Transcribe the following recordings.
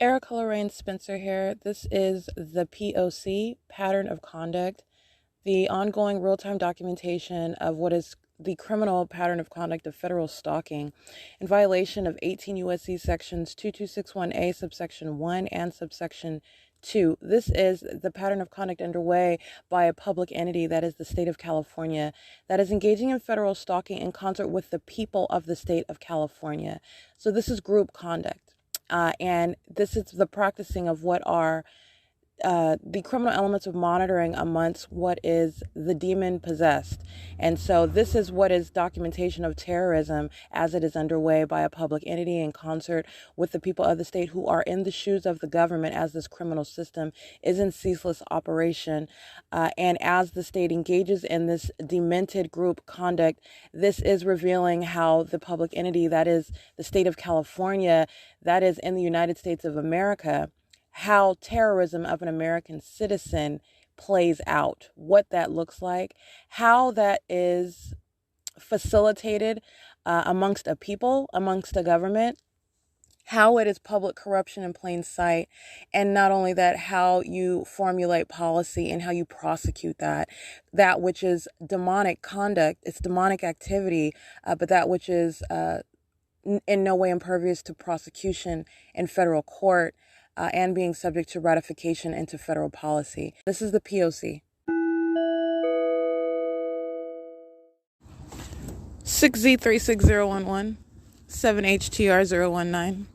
Erica Lorraine Spencer here. This is the P.O.C. pattern of conduct, the ongoing real-time documentation of what is the criminal pattern of conduct of federal stalking in violation of 18 U.S.C. sections 2261A subsection 1 and subsection 2. This is the pattern of conduct underway by a public entity, that is the state of California, that is engaging in federal stalking in concert with the people of the state of California. So this is group conduct. And this is the practicing of what are the criminal elements of monitoring amongst what is the demon possessed. And so this is what is documentation of terrorism as it is underway by a public entity in concert with the people of the state who are in the shoes of the government as this criminal system is in ceaseless operation. And as the state engages in this demented group conduct, this is revealing how the public entity, that is the state of California, that is in the United States of America, how terrorism of an American citizen plays out, what that looks like, how that is facilitated amongst a people, amongst a government, how it is public corruption in plain sight, and not only that, how you formulate policy and how you prosecute that which is demonic conduct, it's demonic activity, but that which is in no way impervious to prosecution in federal court, and being subject to ratification into federal policy. This is the P.O.C. 6Z36011, 7HTR019,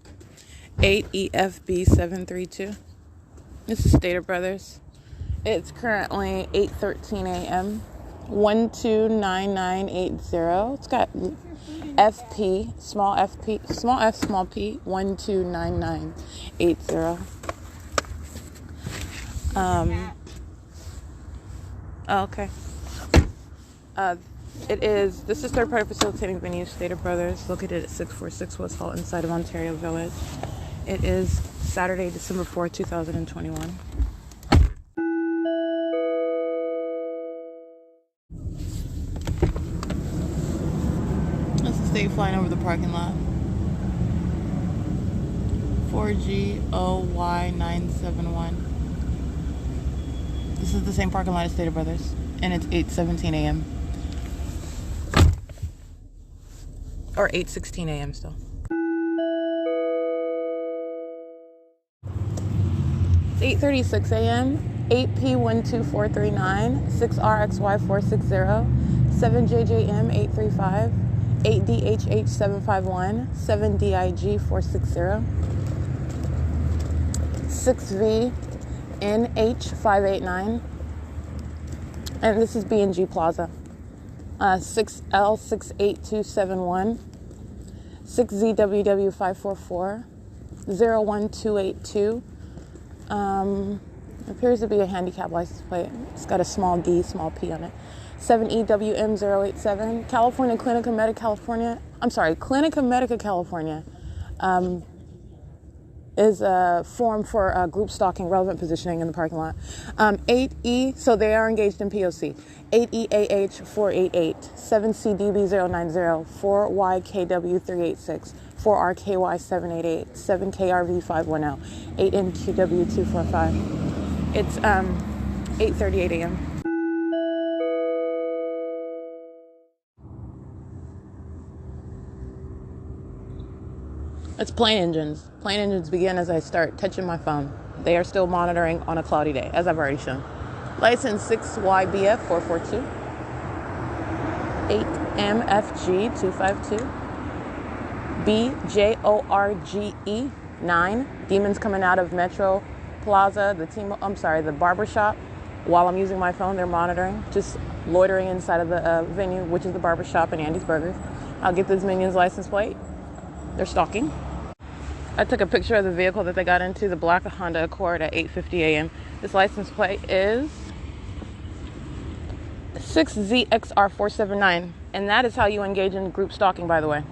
8EFB732. This is Stater Brothers. It's currently 8:13 a.m. 129980. It's got FP, small f, small p, 129980. Okay. This is third party facilitating venue, Stater Brothers, located at 646 West Hall inside of Ontario Village. It is Saturday, December 4th, 2021. Flying over the parking lot. 4GOY971. This is the same parking lot as Stater Brothers, and it's 8:17 a.m. or 8:16 a.m. still. It's 8:36 a.m. 8P12439, 6RXY460, 7JJM835. 8DHH751, 7DIG460, 6VNH589, and this is B&G Plaza, 6L68271, 6ZWW544, 01282, appears to be a handicap license plate. It's got a small D, small P on it. 7EWM087, California Clinica Medica, California. Clinica Medica, California, is a form for group stalking, relevant positioning in the parking lot. 8E, so they are engaged in POC. 8EAH488, 7CDB090, 4YKW386, 4RKY788, 7KRV510, 8NQW245. It's 8:38 a.m. It's plane engines. Plane engines begin as I start touching my phone. They are still monitoring on a cloudy day, as I've already shown. License 6YBF442, 8MFG252, BJORGE9. Demons coming out of Metro Plaza, the barbershop. While I'm using my phone, they're monitoring, just loitering inside of the venue, which is the barbershop and Andy's Burgers. I'll get this minion's license plate. They're stalking. I took a picture of the vehicle that they got into, the black Honda Accord, at 8:50 a.m. This license plate is 6ZXR479, and that is how you engage in group stalking, by the way.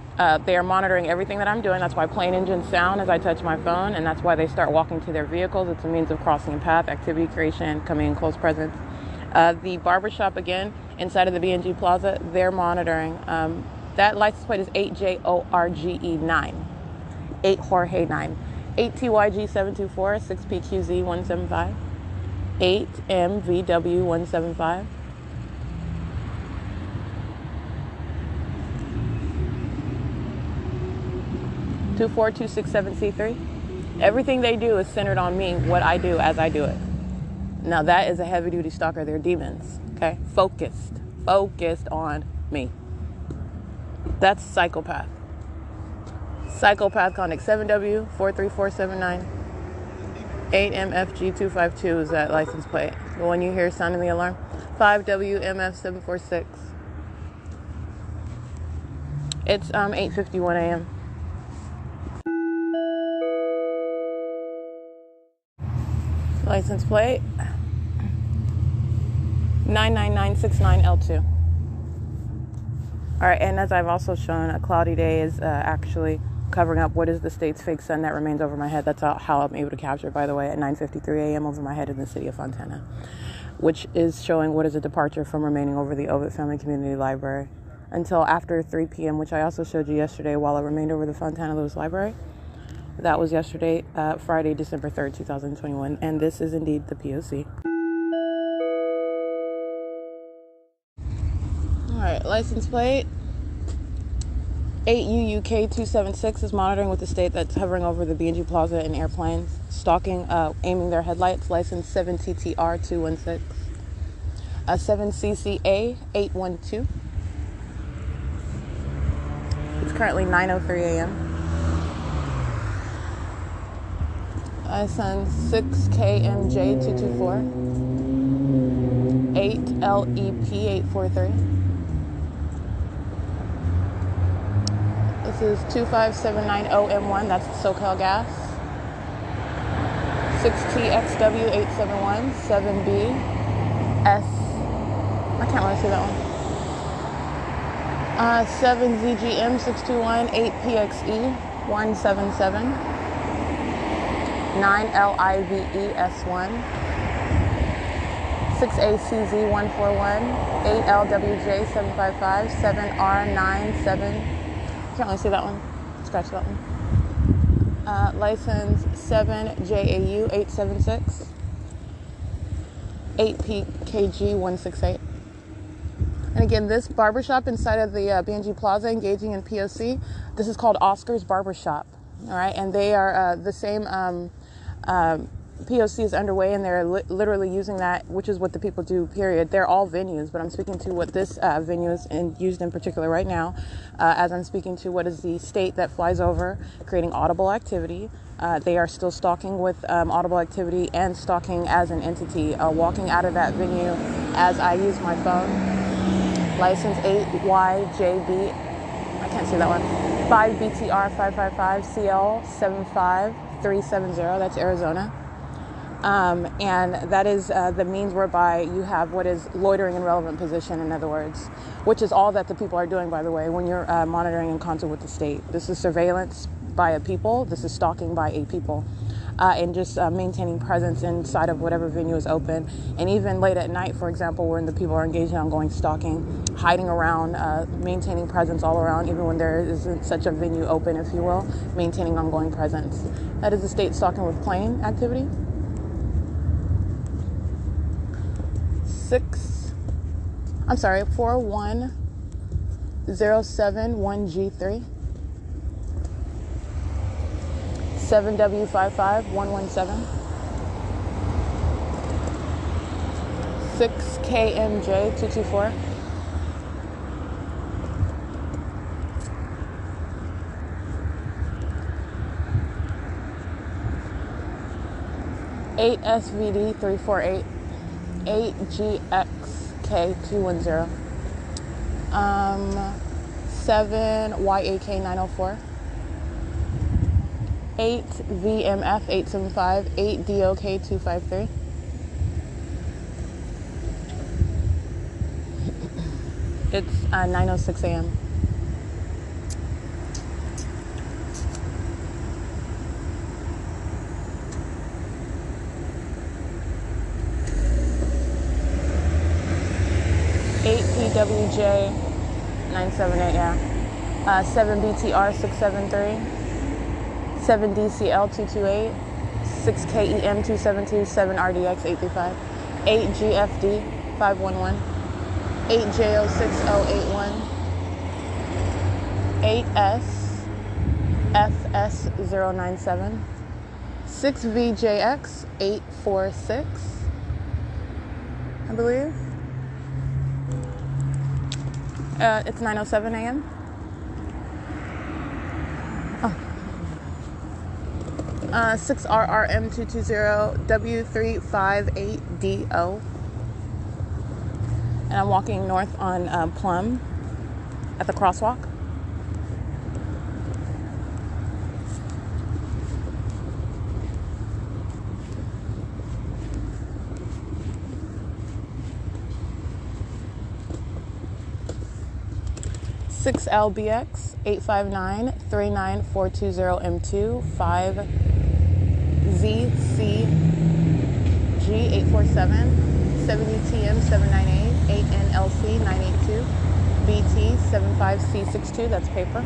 They are monitoring everything that I'm doing. That's why plane engines sound as I touch my phone, and that's why they start walking to their vehicles. It's a means of crossing a path, activity creation, coming in close presence. The barbershop, again, inside of the B&G Plaza, they're monitoring. That license plate is 8JORGE9. 8 Jorge 9. 8TYG724, 6PQZ175, 8MVW175, 24267C3. Everything they do is centered on me, what I do as I do it. Now that is a heavy duty stalker. They're demons, okay? Focused on me. That's psychopath. Psychopath conduct. 7W43479. 8MFG252 is that license plate. The one you hear sounding the alarm. 5WMF746. It's 8:51 a.m. License plate 99969L2. All right, and as I've also shown, a cloudy day is actually covering up what is the state's fake sun that remains over my head. That's how I'm able to capture it, by the way, at 9:53 a.m. over my head in the city of Fontana, which is showing what is a departure from remaining over the Ovid Family Community Library until after 3 p.m., which I also showed you yesterday while it remained over the Fontana Lewis Library. That was yesterday, Friday, December 3rd, 2021, and this is indeed the P.O.C. All right, license plate 8UUK276 is monitoring with the state that's hovering over the B&G Plaza in airplanes, stalking, aiming their headlights. License 7TTR216, 7CCA812. It's currently 9:03 a.m. License 6KMJ224, 8LEP843. This is 25790M1, that's the SoCal Gas. 6TXW871, 7BS. I can't really see that one. 7ZGM621, 8PXE177. 9LIVES1, 6ACZ141, 8LWJ755, 7R97. Can't really see that one. Scratch that one. License 7JAU876, 8PKG168. And again, this barbershop inside of the B&G Plaza engaging in P.O.C., this is called Oscar's Barbershop. All right, and they are the same P.O.C. is underway, and they're literally using that, which is what the people do, period. They're all venues, but I'm speaking to what this venue is used in particular right now, as I'm speaking to what is the state that flies over, creating audible activity. They are still stalking with audible activity and stalking as an entity, walking out of that venue as I use my phone. License 8YJB, I can't see that one. 5BTR555CL75370, that's Arizona. And that is the means whereby you have what is loitering in relevant position, in other words, which is all that the people are doing, by the way, when you're monitoring in concert with the state. This is surveillance by a people. This is stalking by a people. And just maintaining presence inside of whatever venue is open. And even late at night, for example, when the people are engaged in ongoing stalking, hiding around, maintaining presence all around, even when there isn't such a venue open, if you will, maintaining ongoing presence. That is the state stalking with plane activity. 41071G3. 7W55117. 6KMJ224. 8SVD348. 8GXK210. 7YAK904. 8VMF875, 8DOK253. It's 9:06 a.m. PWJ 978, yeah. 7BTR 673. 7DCL 228, 6KEM 272, 7RDX 835, 8GFD 511, 8J06081, 8SFS097, 6VJX 846, I believe. It's 9:07 a.m. 6RRM220 W358DO. And I'm walking north on Plum at the crosswalk. Six LBX 859 39420 M2 5 ZCG 847 70TM 798 8NLC 982 BT 75C62. That's paper.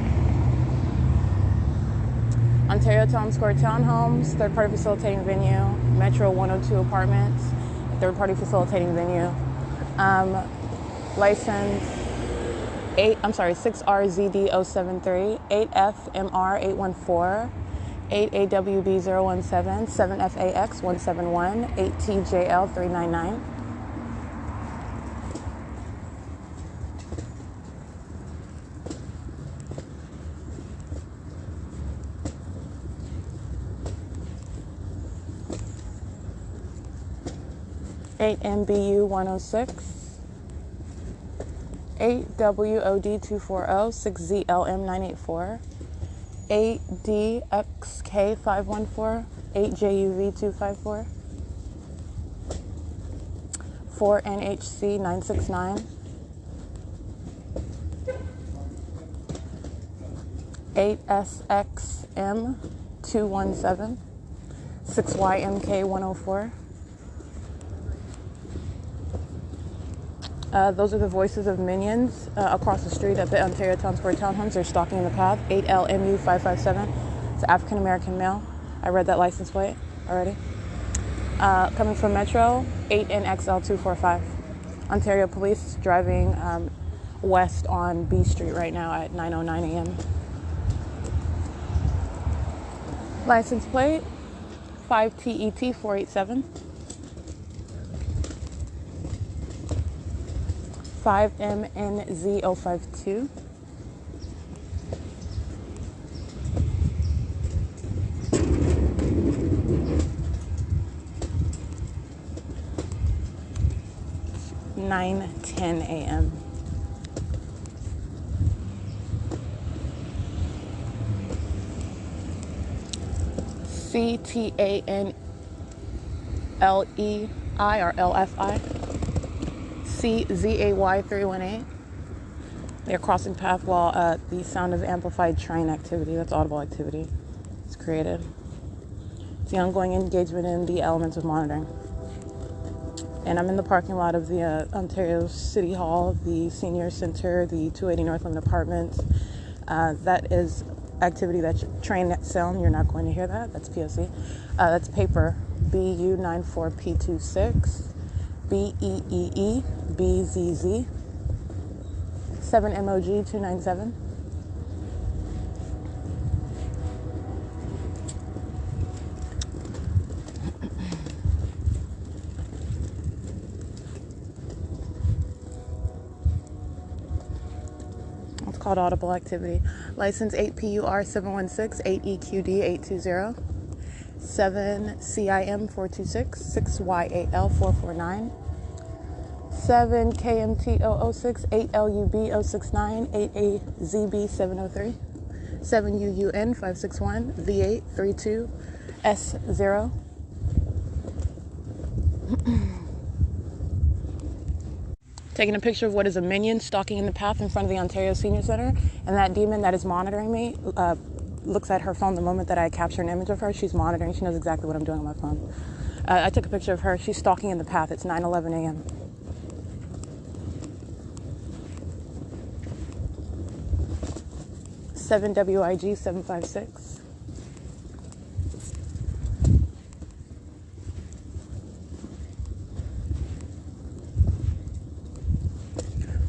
Ontario Town Square Townhomes, third-party facilitating venue. Metro 102 Apartments, third-party facilitating venue. License 6RZD073, 8FMR814, 8AWB017, 7FAX171, 8TJL399. Eight MBU 106. 8WOD240, 6ZLM984, 8DXK514, 8JUV254, 4NHC969, 8SXM217, 6YMK104. Those are the voices of minions across the street at the Ontario Town Square Townhomes. They're stalking the path. 8LMU557. It's an African-American male. I read that license plate already. Coming from Metro, 8NXL245. Ontario Police driving west on B Street right now at 9:09 a.m. License plate, 5TET487. 5MNZ052. (9:10 a.m.) CTANLEI or LFI. CZAY318. They're crossing path while the sound of amplified train activity, that's audible activity, is created. It's the ongoing engagement in the elements of monitoring. And I'm in the parking lot of the Ontario City Hall, the Senior Center, the 280 Northland Apartments. That is activity, that's train sound. You're not going to hear that. That's P.O.C. That's paper, BU94P26. BEEE, BZZ, 7MOG 297. It's called audible activity. License 8PUR 716, 8EQD 820. 7CIM 426, 6YAL 449, 7KMT 006, 8LUB 069, 8AZB 703, 7UUN 561, V8 32 S0. Taking a picture of what is a minion stalking in the path in front of the Ontario Senior Center, and that demon that is monitoring me looks at her phone the moment that I capture an image of her. She's monitoring. She knows exactly what I'm doing on my phone. I took a picture of her. She's stalking in the path. It's 9:11 a.m. (7WIG 756).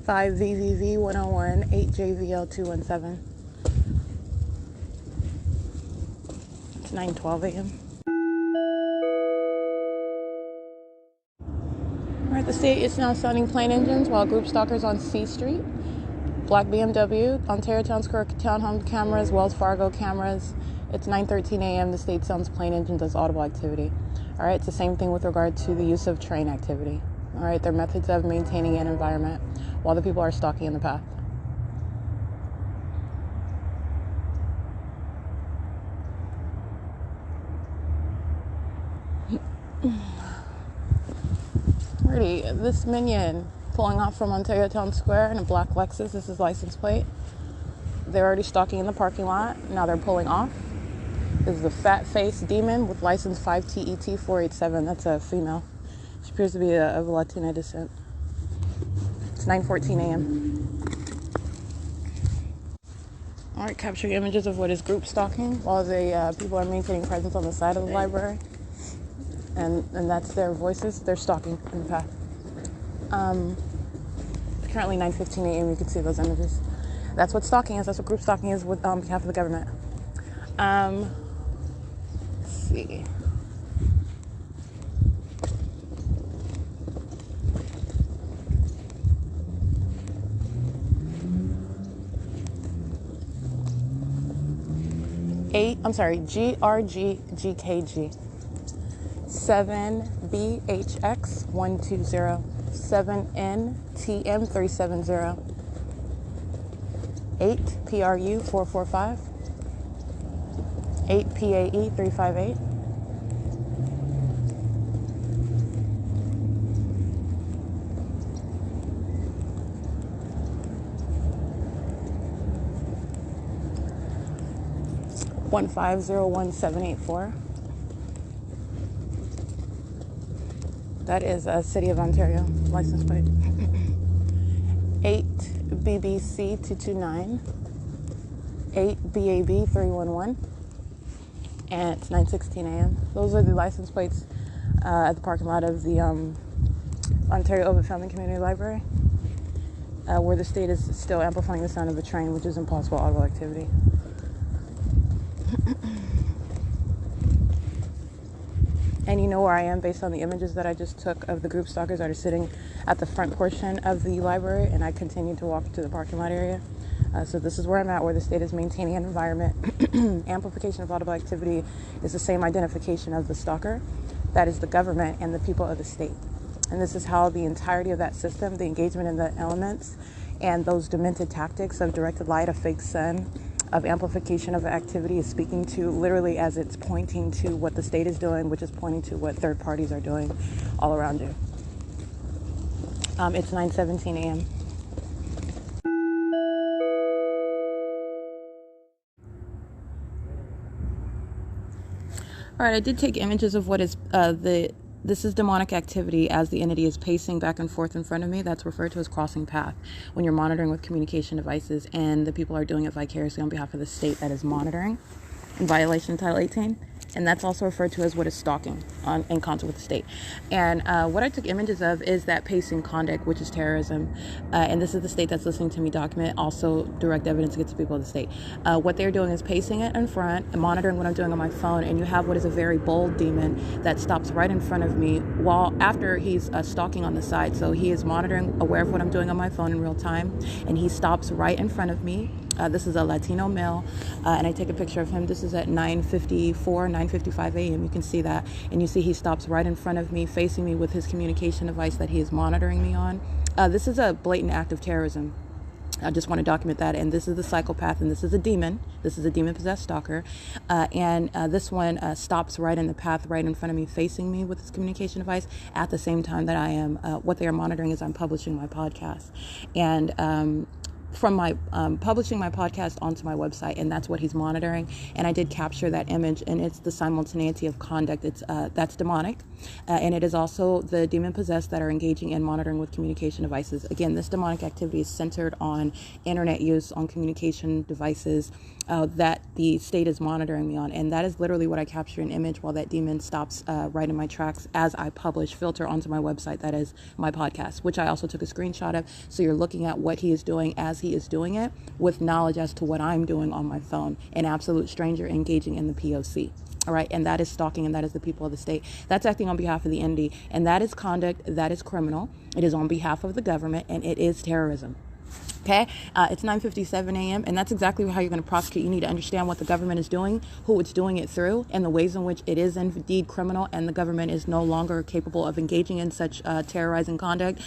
5VVV101 8JVL217. It's 9:12 a.m. All right, the state is now sounding plane engines while group stalkers on C Street. Black BMW, Ontario Town Square townhome cameras, Wells Fargo cameras. It's 9:13 a.m. The state sounds plane engines as audible activity. All right, it's the same thing with regard to the use of train activity. All right, they're methods of maintaining an environment while the people are stalking in the path. Alrighty, this minion pulling off from Ontario Town Square in a black Lexus. This is license plate. They're already stalking in the parking lot. Now they're pulling off. This is the fat-faced demon with license 5TET487. That's a female. She appears to be of Latina descent. It's 9:14 a.m. All right, capturing images of what is group stalking while the people are maintaining presence on the side of the library. And that's their voices. They're stalking in the path. Currently 9:15 a.m. You can see those images. That's what stalking is. That's what group stalking is with on behalf of the government. Let's see. GRGGKG 7BHX120 7NTM370 8PRU445 8PAE358 1501784. That is a City of Ontario license plate. 8BBC229 8BAB311, and it's 9:16 a.m. Those are the license plates at the parking lot of the Ontario Open Family Community Library, where the state is still amplifying the sound of a train, which is impossible audible activity. And you know where I am based on the images that I just took of the group stalkers that are sitting at the front portion of the library, and I continue to walk to the parking lot area. So this is where I'm at, where the state is maintaining an environment. Amplification of audible activity is the same identification of the stalker. That is the government and the people of the state. And this is how the entirety of that system, the engagement in the elements, and those demented tactics of directed light, a fake sun, of amplification of activity is speaking to literally as it's pointing to what the state is doing, which is pointing to what third parties are doing all around you. It's 9:17 a.m. All right, I did take images of what is this is demonic activity as the entity is pacing back and forth in front of me. That's referred to as crossing path when you're monitoring with communication devices and the people are doing it vicariously on behalf of the state that is monitoring in violation of Title 18. And that's also referred to as what is stalking in concert with the state. And what I took images of is that pacing conduct, which is terrorism. And this is the state that's listening to me document, also direct evidence against the people of the state. What they're doing is pacing it in front and monitoring what I'm doing on my phone. And you have what is a very bold demon that stops right in front of me while after he's stalking on the side. So he is monitoring, aware of what I'm doing on my phone in real time. And he stops right in front of me. This is a Latino male, and I take a picture of him. This is at 9:55 a.m. You can see that, and you see he stops right in front of me, facing me with his communication device that he is monitoring me on. This is a blatant act of terrorism. I just want to document that. And this is the psychopath, and this is a demon. This is a demon-possessed stalker. And this one stops right in the path, right in front of me, facing me with his communication device at the same time that I am, what they are monitoring is I'm publishing my podcast. And from my publishing my podcast onto my website, and that's what he's monitoring. And I did capture that image, and it's the simultaneity of conduct. It's that's demonic, and it is also the demon possessed that are engaging in monitoring with communication devices. Again, this demonic activity is centered on internet use, on communication devices that the state is monitoring me on, and that is literally what I capture an image while that demon stops right in my tracks as I filter onto my website. That is my podcast, which I also took a screenshot of. So you're looking at what he is doing as he is doing it, with knowledge as to what I'm doing on my phone. An absolute stranger engaging in the P.O.C. All right, and that is stalking, and that is the people of the state. That's acting on behalf of the entity, and that is conduct that is criminal. It is on behalf of the government, and it is terrorism. Okay, it's 9:57 a.m. and that's exactly how you're going to prosecute. You need to understand what the government is doing, who it's doing it through, and the ways in which it is indeed criminal, and the government is no longer capable of engaging in such terrorizing conduct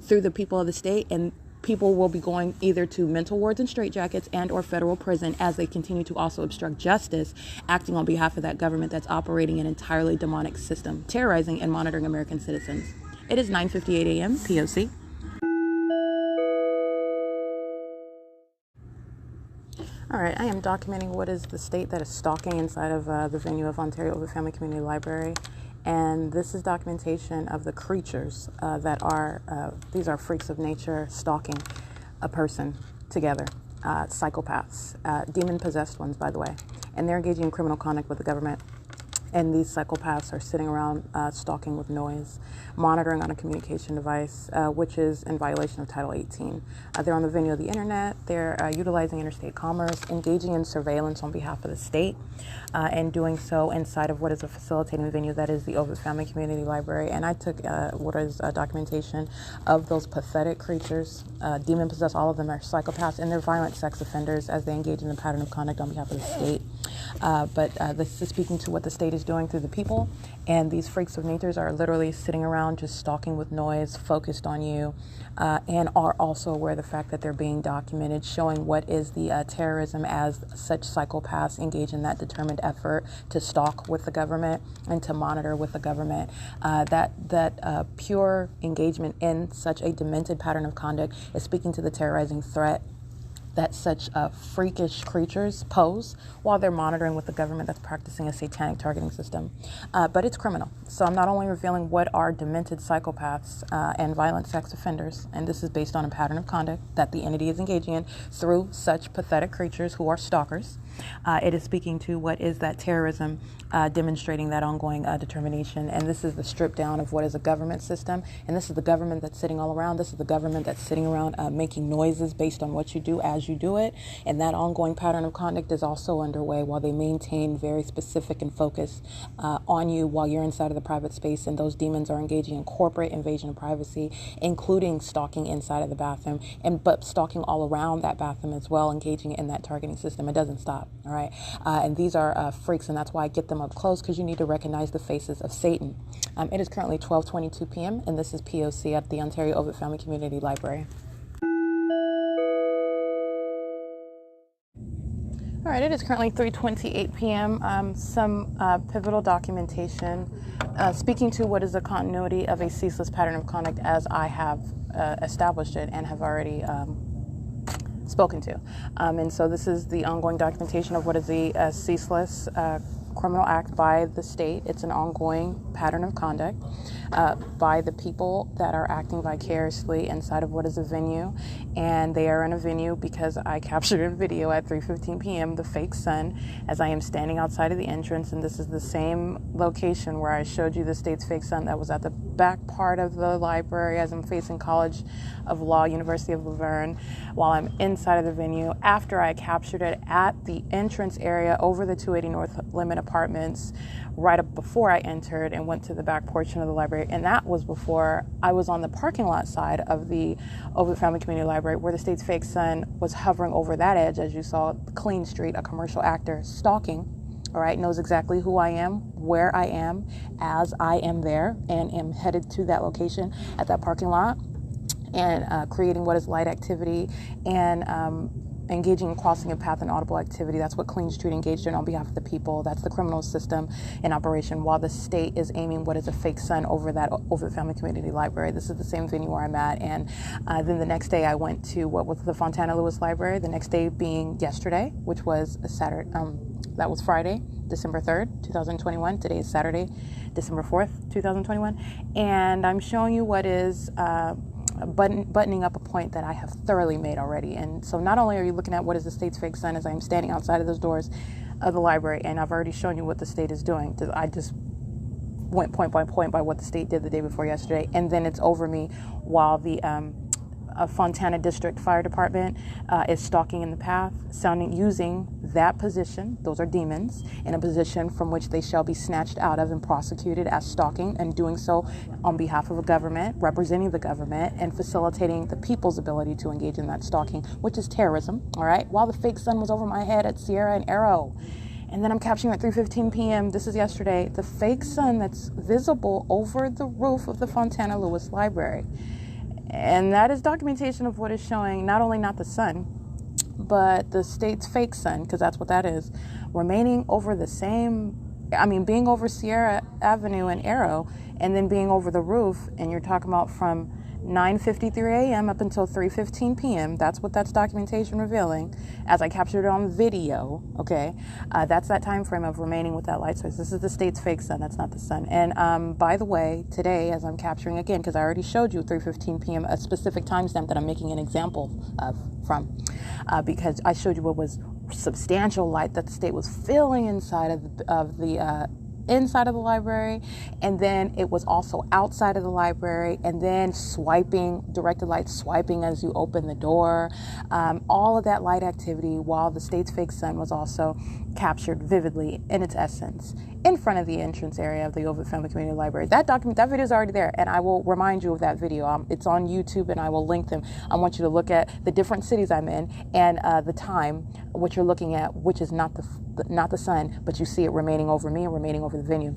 through the people of the state. And people will be going either to mental wards and straitjackets and or federal prison as they continue to also obstruct justice, acting on behalf of that government that's operating an entirely demonic system, terrorizing and monitoring American citizens. It is 9:58 a.m. P.O.C. All right, I am documenting what is the state that is stalking inside of the venue of Ontario Ovitt Family Community Library. And this is documentation of the creatures that are, these are freaks of nature stalking a person together. Psychopaths, demon-possessed ones, by the way. And they're engaging in criminal conduct with the government. And these psychopaths are sitting around stalking with noise, monitoring on a communication device, which is in violation of Title 18. They're on the venue of the internet. They're utilizing interstate commerce, engaging in surveillance on behalf of the state, and doing so inside of what is a facilitating venue that is the Ovitt Family Community Library. And I took what is a documentation of those pathetic creatures, demon-possessed. All of them are psychopaths, and they're violent sex offenders as they engage in a pattern of conduct on behalf of the state. But this is speaking to what the state is doing through the people, and these freaks of natures are literally sitting around just stalking with noise, focused on you, and are also aware of the fact that they're being documented, showing what is the terrorism as such psychopaths engage in that determined effort to stalk with the government and to monitor with the government. That pure engagement in such a demented pattern of conduct is speaking to the terrorizing threat that such freakish creatures pose while they're monitoring with the government that's practicing a satanic targeting system. But it's criminal. So I'm not only revealing what are demented psychopaths and violent sex offenders, and this is based on a pattern of conduct that the entity is engaging in through such pathetic creatures who are stalkers. It is speaking to what is that terrorism, demonstrating that ongoing determination. And this is the strip down of what is a government system. And this is the government that's sitting all around. This is the government that's sitting around making noises based on what you do as you do it. And that ongoing pattern of conduct is also underway while they maintain very specific and focus on you while you're inside of the private space. And those demons are engaging in corporate invasion of privacy, including stalking inside of the bathroom, but stalking all around that bathroom as well, engaging in that targeting system. It doesn't stop. All right. And these are freaks, and that's why I get them up close, because you need to recognize the faces of Satan. It is currently 12:22 p.m., and this is P.O.C. at the Ontario Ovitt Family Community Library. All right, it is currently 3:28 p.m. Some pivotal documentation speaking to what is the continuity of a ceaseless pattern of conduct as I have established it and have already spoken to. And so this is the ongoing documentation of what is the ceaseless criminal act by the state. It's an ongoing pattern of conduct by the people that are acting vicariously inside of what is a venue. And they are in a venue because I captured a video at 3:15 p.m., the fake sun, as I am standing outside of the entrance. And this is the same location where I showed you the state's fake sun that was at the back part of the library as I'm facing College of Law, University of Laverne, while I'm inside of the venue. After I captured it at the entrance area over the 280 North Limit Apartments, right up before I entered and went to the back portion of the library. And that was before I was on the parking lot side of the Ovitt Family Community Library, where the state's fake sun was hovering over that edge. As you saw, Clean Street, a commercial actor stalking, all right, knows exactly who I am, where I am, as I am there and am headed to that location at that parking lot, and creating what is light activity and engaging in crossing a path and audible activity. That's what Clean Street engaged in on behalf of the people. That's the criminal system in operation, while the state is aiming what is a fake sun over the Family Community Library. This is the same venue where I'm at. And then the next day I went to what was the Fontana Lewis Library, the next day being yesterday, which was a Saturday, that was Friday, December 3rd, 2021. Today is Saturday, December 4th, 2021. And I'm showing you what is buttoning up a point that I have thoroughly made already. And so not only are you looking at what is the state's fake sun as I'm standing outside of those doors of the library, and I've already shown you what the state is doing. I just went point by point by what the state did the day before yesterday, and then it's over me while the Fontana District Fire Department is stalking in the path, using that position, those are demons, in a position from which they shall be snatched out of and prosecuted as stalking, and doing so on behalf of a government, representing the government, and facilitating the people's ability to engage in that stalking, which is terrorism, all right? While the fake sun was over my head at Sierra and Arrow. And then I'm capturing at 3:15 p.m., this is yesterday, the fake sun that's visible over the roof of the Fontana Lewis Library. And that is documentation of what is showing not only not the sun, but the state's fake sun, because that's what that is, remaining over being over Sierra Avenue and Arrow, and then being over the roof, and you're talking about from 9:53 a.m. up until 3:15 p.m. That's what that's documentation revealing, as I captured it on video, okay? That's that time frame of remaining with that light source. This is the state's fake sun. That's not the sun. And by the way, today, as I'm capturing again, because I already showed you 3:15 p.m., a specific timestamp that I'm making an example from, because I showed you what was substantial light that the state was filling inside of the inside of the library, and then it was also outside of the library, and then directed light swiping as you open the door, all of that light activity, while the state's fake sun was also captured vividly in its essence in front of the entrance area of the Ovid Family Community Library. That video is already there, and I will remind you of that video. It's on YouTube, and I will link them. I want you to look at the different cities I'm in and the time, what you're looking at, which is not the sun, but you see it remaining over me and remaining over the venue.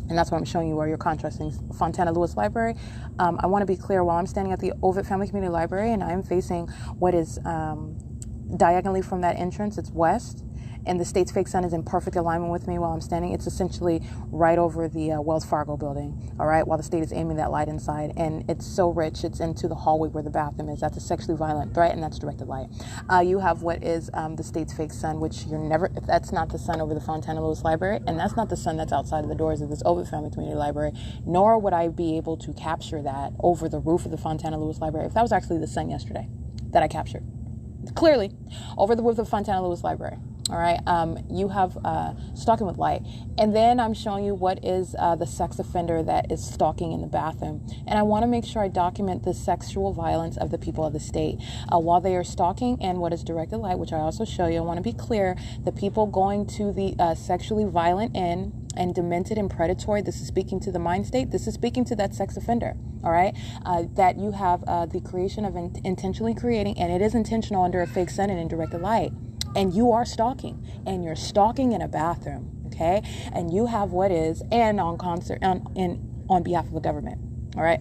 And that's what I'm showing you where you're contrasting Fontana Lewis Library. I want to be clear, while I'm standing at the Ovid Family Community Library and I'm facing what is diagonally from that entrance, it's west, and the state's fake sun is in perfect alignment with me while I'm standing. It's essentially right over the Wells Fargo building, all right, while the state is aiming that light inside. And it's so rich, it's into the hallway where the bathroom is. That's a sexually violent threat, and that's directed light. You have what is the state's fake sun, which that's not the sun over the Fontana Lewis Library, and that's not the sun that's outside of the doors of this Ovid Family Community Library, nor would I be able to capture that over the roof of the Fontana Lewis Library if that was actually the sun yesterday that I captured. Clearly, over the roof of the Fontana Lewis Library. All right, you have stalking with light. And then I'm showing you what is the sex offender that is stalking in the bathroom. And I want to make sure I document the sexual violence of the people of the state while they are stalking, and what is directed light, which I also show you. I want to be clear, the people going to the sexually violent end and demented and predatory, this is speaking to the mind state, this is speaking to that sex offender, all right? That you have the creation of intentionally creating, and it is intentional under a fake sun and in directed light. And you are stalking, and you're stalking in a bathroom, okay? And you have what is, and on behalf of the government, all right?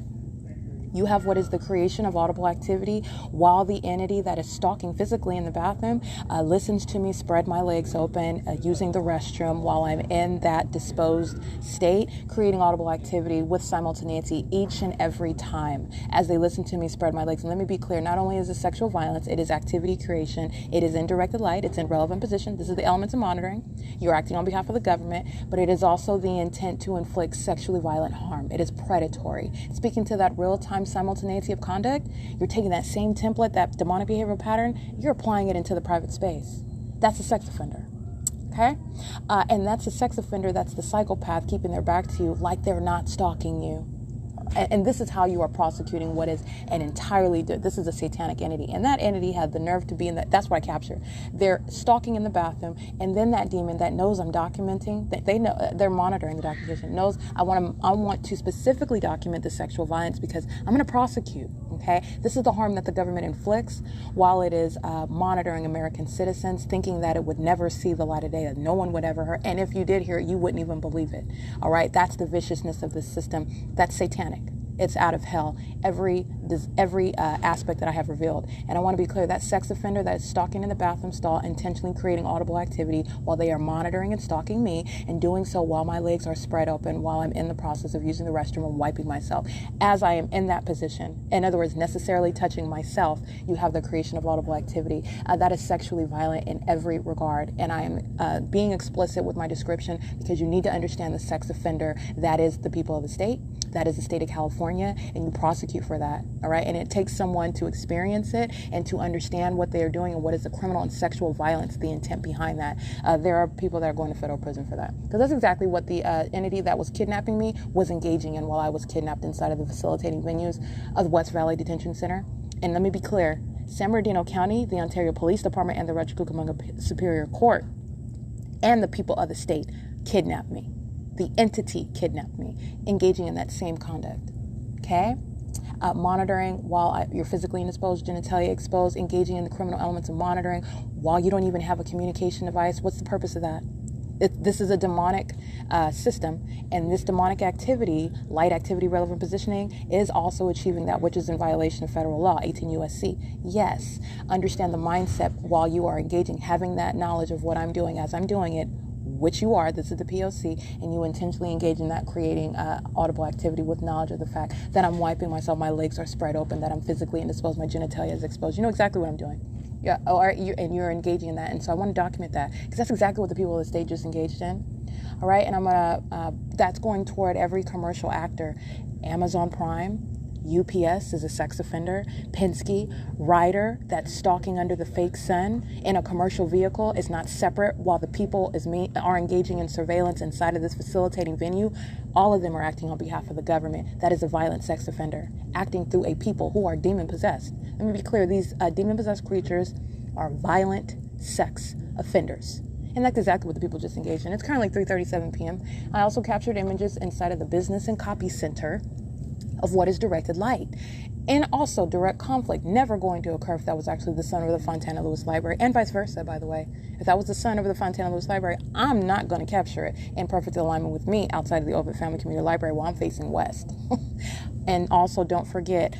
You have what is the creation of audible activity while the entity that is stalking physically in the bathroom listens to me spread my legs open using the restroom while I'm in that disposed state, creating audible activity with simultaneity each and every time as they listen to me spread my legs. And let me be clear, not only is it sexual violence, it is activity creation, it is in directed light, it's in relevant position. This is the elements of monitoring. You're acting on behalf of the government, but it is also the intent to inflict sexually violent harm. It is predatory. Speaking to that real-time simultaneity of conduct, you're taking that same template, that demonic behavioral pattern, you're applying it into the private space. That's a sex offender, okay? And that's a sex offender, that's the psychopath keeping their back to you like they're not stalking you. And this is how you are prosecuting what is an entirely, this is a satanic entity. And that entity had the nerve to be in that, that's what I capture. They're stalking in the bathroom, and then that demon that knows I'm documenting, that they know, they're monitoring the documentation, knows I want to specifically document the sexual violence because I'm going to prosecute, okay? This is the harm that the government inflicts while it is monitoring American citizens, thinking that it would never see the light of day, that no one would ever hear, and if you did hear it, you wouldn't even believe it, all right? That's the viciousness of the system. That's satanic. It's out of hell. Every aspect that I have revealed. And I want to be clear, that sex offender that is stalking in the bathroom stall, intentionally creating audible activity while they are monitoring and stalking me, and doing so while my legs are spread open, while I'm in the process of using the restroom and wiping myself. As I am in that position, in other words, necessarily touching myself, you have the creation of audible activity. That is sexually violent in every regard. And I am being explicit with my description because you need to understand the sex offender. That is the people of the state. That is the state of California, and you prosecute for that, all right? And it takes someone to experience it and to understand what they are doing and what is the criminal and sexual violence, the intent behind that. There are people that are going to federal prison for that, because that's exactly what the entity that was kidnapping me was engaging in while I was kidnapped inside of the facilitating venues of West Valley Detention Center. And let me be clear, San Bernardino County, the Ontario Police Department, and the Rancho Cucamonga Superior Court, and the people of the state kidnapped me. The entity kidnapped me, engaging in that same conduct, okay? Monitoring while you're physically indisposed, genitalia exposed, engaging in the criminal elements of monitoring while you don't even have a communication device. What's the purpose of that? This is a demonic system, and this demonic activity, light activity relevant positioning, is also achieving that which is in violation of federal law, 18 U.S.C. Yes, understand the mindset while you are engaging, having that knowledge of what I'm doing as I'm doing it, which you are, this is the P.O.C, and you intentionally engage in that, creating audible activity with knowledge of the fact that I'm wiping myself, my legs are spread open, that I'm physically indisposed, my genitalia is exposed. You know exactly what I'm doing. Yeah, and you're engaging in that. And so I want to document that, because that's exactly what the people of the state just engaged in. All right, and I'm gonna, that's going toward every commercial actor. Amazon Prime, UPS is a sex offender. Penske, Ryder, that's stalking under the fake sun in a commercial vehicle, is not separate while the people are engaging in surveillance inside of this facilitating venue. All of them are acting on behalf of the government. That is a violent sex offender, acting through a people who are demon-possessed. Let me be clear, these demon-possessed creatures are violent sex offenders. And that's exactly what the people just engaged in. It's currently 3:37 p.m. I also captured images inside of the Business and Copy Center of what is directed light. And also direct conflict, never going to occur if that was actually the son of the Fontana Lewis Library, and vice versa, by the way. If that was the son of the Fontana Lewis Library, I'm not going to capture it in perfect alignment with me outside of the Ovid Family Community Library while I'm facing west. And also don't forget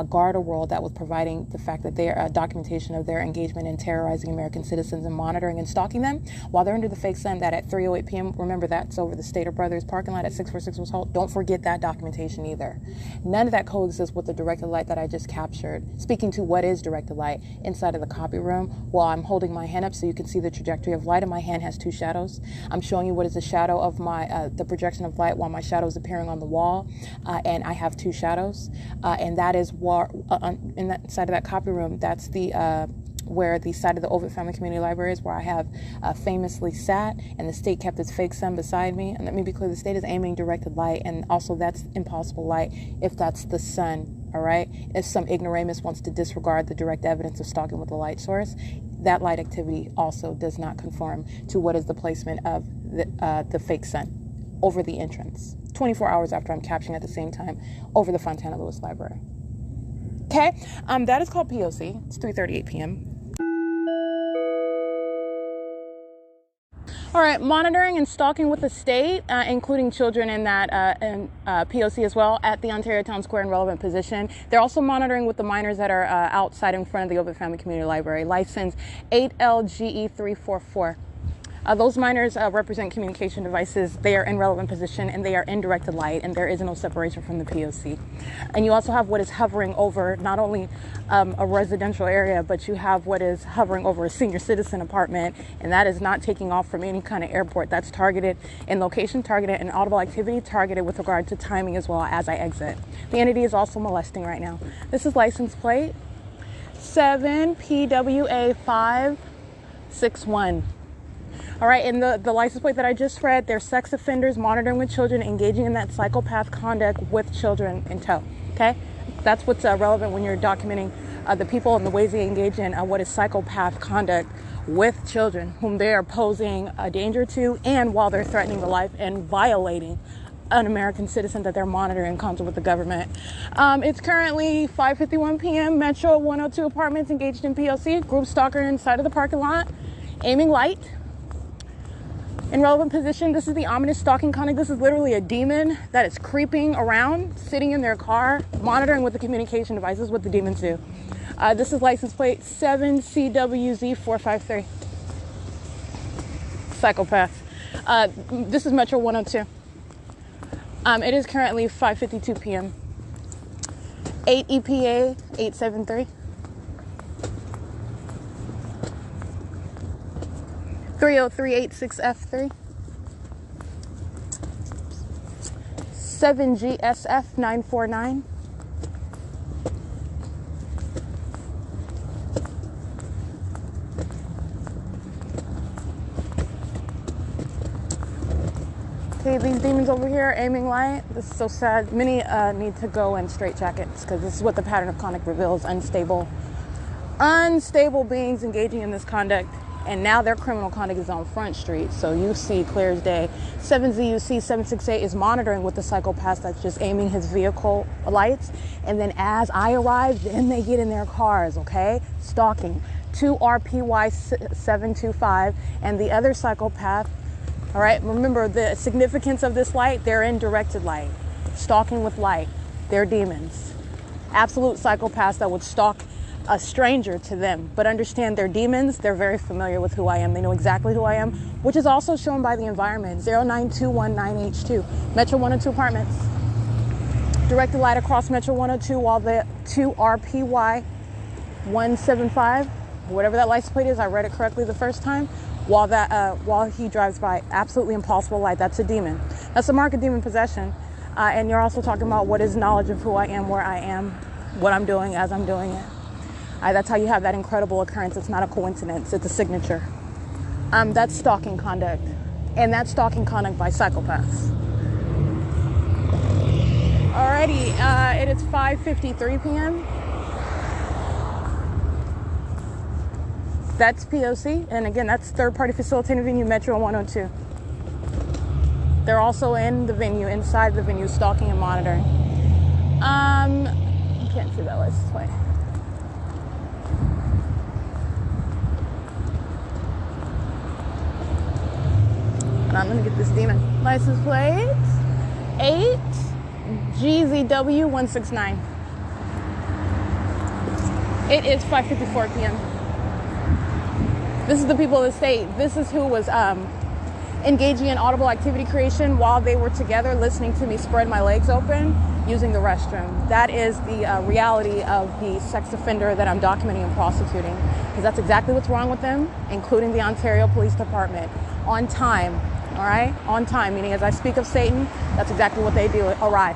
Garda World, that was providing the fact that they are documentation of their engagement in terrorizing American citizens and monitoring and stalking them while they're under the fake sun, that at 3:08 p.m., remember that's over the Stater Brothers parking lot at 646 was Holt. Don't forget that documentation either. None of that coexists with the directed light that I just captured. Speaking to what is directed light inside of the copy room, while I'm holding my hand up so you can see the trajectory of light, and my hand has two shadows. I'm showing you what is the shadow of my, the projection of light while my shadow is appearing on the wall, and I have two shadows, and that is what in that side of that copy room, that's the where the side of the Ovid Family Community Library is, where I have famously sat, and the state kept its fake sun beside me. And let me be clear, the state is aiming directed light, and also that's impossible light if that's the sun. All right, if some ignoramus wants to disregard the direct evidence of stalking with a light source, that light activity also does not conform to what is the placement of the fake sun over the entrance 24 hours after I'm capturing at the same time over the Fontana Lewis Library. Okay, that is called P.O.C. It's 3:38 p.m. All right, monitoring and stalking with the state, including children in that P.O.C. as well, at the Ontario Town Square in relevant position. They're also monitoring with the minors that are outside in front of the Ovid Family Community Library. License 8LGE344. Those minors represent communication devices. They are in relevant position, and they are in directed light, and there is no separation from the P.O.C. And you also have what is hovering over not only a residential area, but you have what is hovering over a senior citizen apartment, and that is not taking off from any kind of airport. That's targeted in location, targeted in audible activity, targeted with regard to timing as well as I exit. The entity is also molesting right now. This is license plate 7PWA561. All right, and the license plate that I just read, they're sex offenders monitoring with children, engaging in that psychopath conduct with children in tow, okay? That's what's relevant when you're documenting the people and the ways they engage in what is psychopath conduct with children, whom they are posing a danger to, and while they're threatening the life and violating an American citizen that they're monitoring in concert with the government. It's currently 5:51 p.m. Metro 102 apartments engaged in P.O.C. Group stalker inside of the parking lot, aiming light. In relevant position, this is the ominous stalking conduct. This is literally a demon that is creeping around, sitting in their car, monitoring with the communication devices, what the demons do. This is license plate 7CWZ453. Psychopath. This is Metro 102. It is currently 5:52 p.m. 8 EPA 873. 30386F3. 7GSF 949. Okay, these demons over here aiming light. This is so sad. Many need to go in straitjackets because this is what the pattern of conduct reveals. Unstable beings engaging in this conduct. And now their criminal conduct is on Front Street. So you see clear as day. 7ZUC 768 is monitoring with the psychopath that's just aiming his vehicle lights. And then as I arrive, then they get in their cars, okay? Stalking. 2RPY 725 and the other psychopath. All right, remember the significance of this light. They're in directed light. Stalking with light. They're demons. Absolute psychopaths that would stalk a stranger to them, but understand they're demons. They're very familiar with who I am. They know exactly who I am, which is also shown by the environment. 09219H2, Metro 102 apartments. Directed light across Metro 102 while the 2RPY 175, whatever that license plate is, I read it correctly the first time, while he drives by. Absolutely impossible light. That's a demon. That's the mark of demon possession. And you're also talking about what is knowledge of who I am, where I am, what I'm doing as I'm doing it. That's how you have that incredible occurrence. It's not a coincidence. It's a signature. That's stalking conduct. And that's stalking conduct by psychopaths. Alrighty, it is 5:53 p.m. That's P.O.C. And again, that's third-party facilitating venue, Metro 102. They're also in the venue, inside the venue, stalking and monitoring. You can't see that license plate. I'm gonna get this demon. License plate 8GZW169. It is 5:54 p.m. This is the people of the state. This is who was engaging in audible activity creation while they were together, listening to me spread my legs open using the restroom. That is the reality of the sex offender that I'm documenting and prosecuting, because that's exactly what's wrong with them, including the Ontario Police Department. On time. All right, on time, meaning as I speak of Satan, that's exactly what they do, arrive.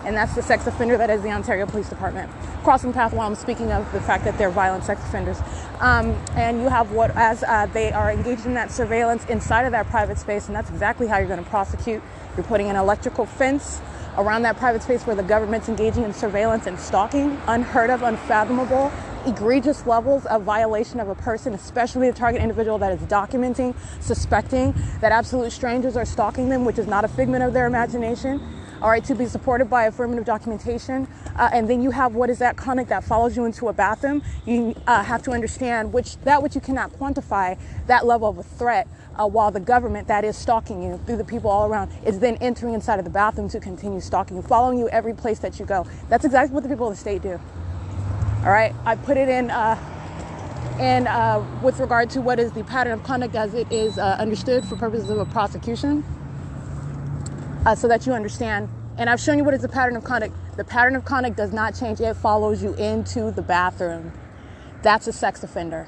And that's the sex offender that is the Ontario Police Department. Crossing path while I'm speaking of the fact that they're violent sex offenders. And you have what, as they are engaged in that surveillance inside of that private space, and that's exactly how you're going to prosecute. You're putting an electrical fence around that private space where the government's engaging in surveillance and stalking, unheard of, unfathomable, egregious levels of violation of a person, especially the target individual that is documenting, suspecting that absolute strangers are stalking them, which is not a figment of their imagination. All right, to be supported by affirmative documentation. And then you have what is that conduct that follows you into a bathroom. You have to understand which you cannot quantify, that level of a threat, while the government that is stalking you through the people all around is then entering inside of the bathroom to continue stalking you, following you every place that you go. That's exactly what the people of the state do. All right, I put it in with regard to what is the pattern of conduct as it is understood for purposes of a prosecution, so that you understand. And I've shown you what is the pattern of conduct. The pattern of conduct does not change. It follows you into the bathroom. That's a sex offender.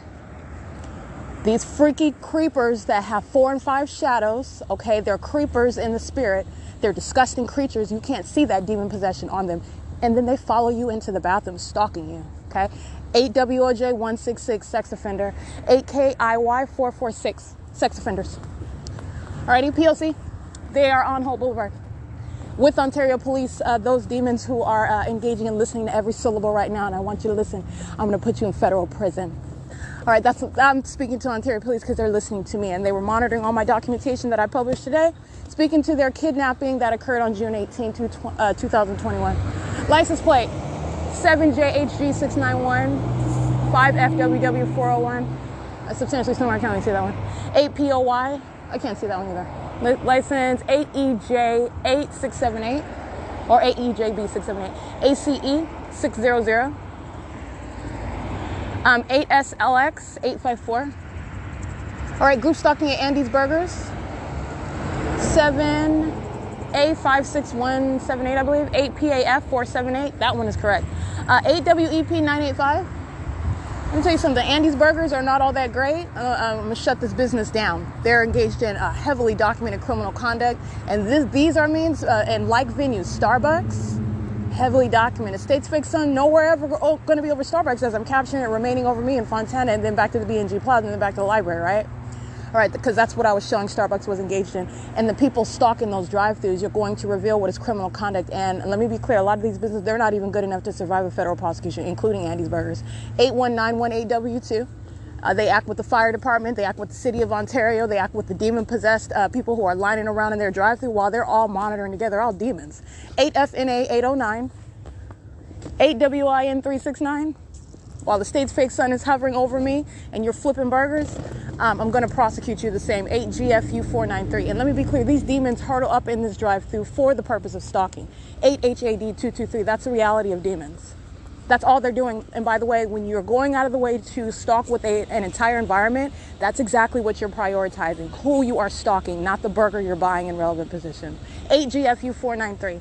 These freaky creepers that have 4 and 5 shadows, okay, they're creepers in the spirit. They're disgusting creatures. You can't see that demon possession on them. And then they follow you into the bathroom, stalking you, okay? 8WOJ166, sex offender. 8KIY446, sex offenders. Alrighty, P.O.C. They are on Holt Boulevard with Ontario Police, those demons who are engaging and listening to every syllable right now, and I want you to listen. I'm going to put you in federal prison. All right, I'm speaking to Ontario Police because they're listening to me, and they were monitoring all my documentation that I published today, speaking to their kidnapping that occurred on June 18, 2021. License plate 7JHG691, 5FWW401. Substantially similar, I can't even see that one. 8POY I can't see that one either. License 8EJ8678 or 8EJB678. ACE 600. 8SLX 854. All right, group stalking at Andy's Burgers. 7A56178, I believe. 8PAF478. That one is correct. 8WEP985. Let me tell you something. Andy's Burgers are not all that great. I'm going to shut this business down. They're engaged in heavily documented criminal conduct. And these are means, and like venues, Starbucks, heavily documented. State's fake son, nowhere ever going to be over Starbucks as I'm capturing it, remaining over me in Fontana, and then back to the B&G Plaza, and then back to the library, right? All right, because that's what I was showing Starbucks was engaged in. And the people stalking those drive-thrus, you're going to reveal what is criminal conduct. And let me be clear, a lot of these businesses, they're not even good enough to survive a federal prosecution, including Andy's Burgers. 81918W2. They act with the fire department. They act with the city of Ontario. They act with the demon-possessed people who are lining around in their drive-thru while they're all monitoring together, all demons. 8FNA809. 8WIN369. While the state's fake son is hovering over me and you're flipping burgers, I'm going to prosecute you the same. 8GFU493. And let me be clear, these demons hurdle up in this drive-thru for the purpose of stalking. 8HAD223. That's the reality of demons. That's all they're doing. And by the way, when you're going out of the way to stalk with an entire environment, that's exactly what you're prioritizing. Who you are stalking, not the burger you're buying in relevant position. 8GFU493.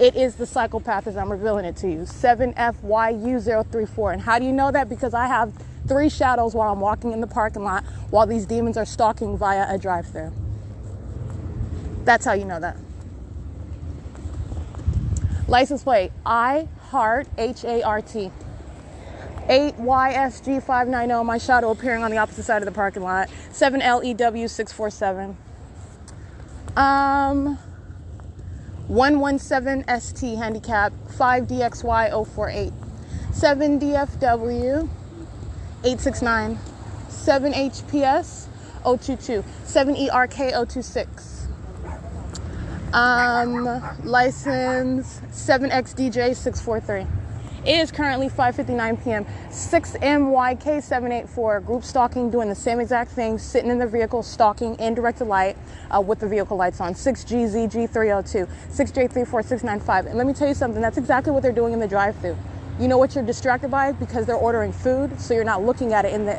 It is the psychopath as I'm revealing it to you. 7FYU034. And how do you know that? Because I have 3 shadows while I'm walking in the parking lot while these demons are stalking via a drive-thru. That's how you know that. License plate IHART HART 8YSG590. My shadow appearing on the opposite side of the parking lot. 7LEW647. 117ST handicap 5DXY048. 7DFW 869. 7HPS 022. 7ERK 026. License 7XDJ 643. It is currently 5:59 p.m. 6MYK 784. Group stalking, doing the same exact thing, sitting in the vehicle, stalking in directed light with the vehicle lights on. 6GZG302. 6J34695. And let me tell you something. That's exactly what they're doing in the drive-thru. You know what you're distracted by? Because they're ordering food, so you're not looking at it in the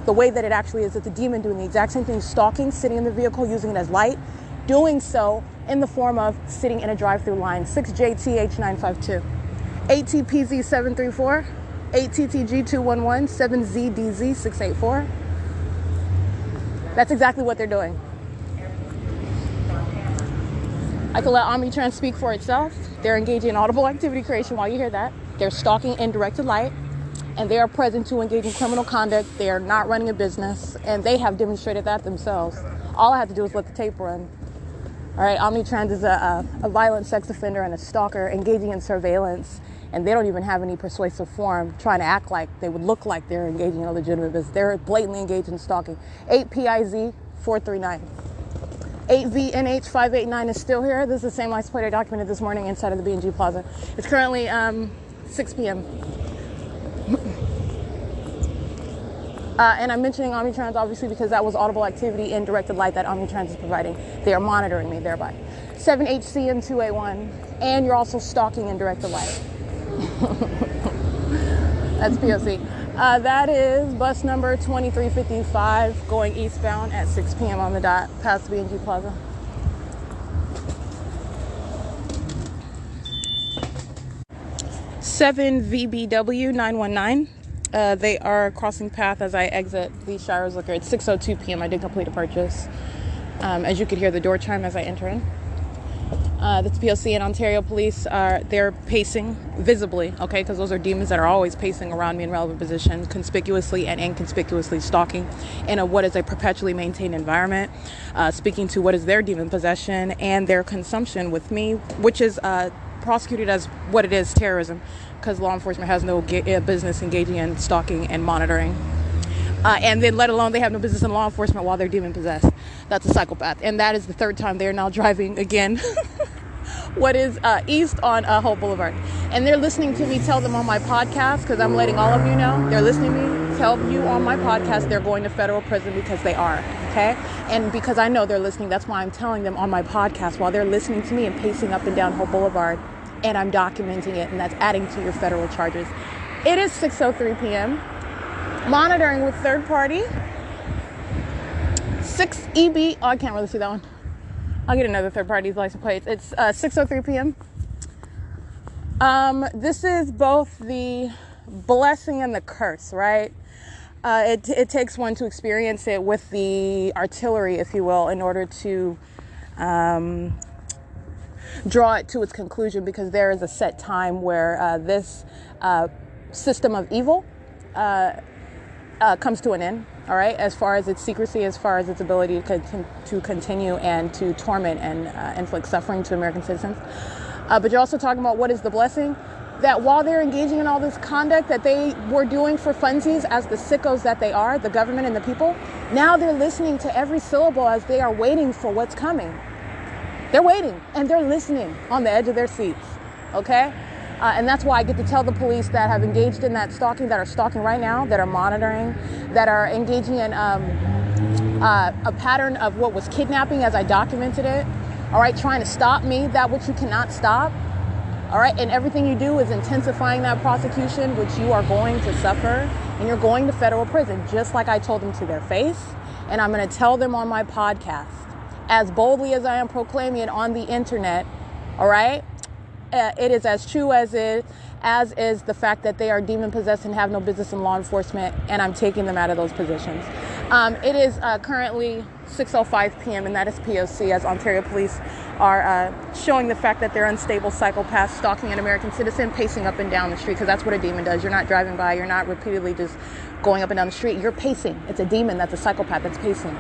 the way that it actually is. It's a demon doing the exact same thing, stalking, sitting in the vehicle, using it as light, doing so in the form of sitting in a drive-thru line. 6JTH952. 8TPZ734, 8TTG211, 7ZDZ684. That's exactly what they're doing. I can let Omnitrans speak for itself. They're engaging in audible activity creation while you hear that. They're stalking in directed light, and they are present to engage in criminal conduct. They are not running a business, and they have demonstrated that themselves. All I have to do is let the tape run. All right, Omnitrans is a violent sex offender and a stalker engaging in surveillance, and they don't even have any persuasive form trying to act like they would look like they're engaging in a legitimate business. They're blatantly engaged in stalking. 8PIZ439. 8VNH589 is still here. This is the same license plate I documented this morning inside of the B&G Plaza. It's currently 6 p.m. And I'm mentioning Omnitrans obviously because that was audible activity in directed light that Omnitrans is providing. They are monitoring me thereby. 7HCN2A1. And you're also stalking in directed light. That's P.O.C. That is bus number 2355 going eastbound at 6 p.m. on the dot past the B&G Plaza. $7VBW919. They are crossing path as I exit the Shires Liquor. It's 6:02 p.m. I did complete a purchase. As you could hear the door chime as I enter in. That's P.O.C. and Ontario police they're pacing visibly, okay, because those are demons that are always pacing around me in relevant position, conspicuously and inconspicuously stalking in what is a perpetually maintained environment, speaking to what is their demon possession and their consumption with me, which is prosecuted as what it is, terrorism, because law enforcement has no business engaging in stalking and monitoring. And then let alone they have no business in law enforcement while they're demon possessed. That's a psychopath. And that is the third time they are now driving again what is east on Hope Boulevard. And they're listening to me tell them on my podcast, because I'm letting all of you know, they're listening to me tell you on my podcast they're going to federal prison because they are. okay? And because I know they're listening, that's why I'm telling them on my podcast while they're listening to me and pacing up and down Hope Boulevard, and I'm documenting it, and that's adding to your federal charges. It is 6:03 p.m. Monitoring with third party. 6EB. Oh, I can't really see that one. I'll get another third party's license plate. It's 6:03 p.m. This is both the blessing and the curse, right? It takes one to experience it with the artillery, if you will, in order to draw it to its conclusion, because there is a set time where this system of evil comes to an end, all right, as far as its secrecy, as far as its ability to continue and to torment and inflict suffering to American citizens. But you're also talking about what is the blessing? That while they're engaging in all this conduct that they were doing for funsies as the sickos that they are, the government and the people, now they're listening to every syllable as they are waiting for what's coming. They're waiting and they're listening on the edge of their seats, okay? And that's why I get to tell the police that have engaged in that stalking, that are stalking right now, that are monitoring, that are engaging in a pattern of what was kidnapping as I documented it, all right, trying to stop me, that which you cannot stop, all right, and everything you do is intensifying that prosecution, which you are going to suffer, and you're going to federal prison, just like I told them to their face, and I'm going to tell them on my podcast, as boldly as I am proclaiming it on the internet, all right? It is as true as is the fact that they are demon-possessed and have no business in law enforcement, and I'm taking them out of those positions. It is currently 6:05 p.m., and that is P.O.C. as Ontario police are showing the fact that they're unstable psychopaths stalking an American citizen, pacing up and down the street, because that's what a demon does. You're not driving by. You're not repeatedly just going up and down the street. You're pacing. It's a demon that's a psychopath that's pacing.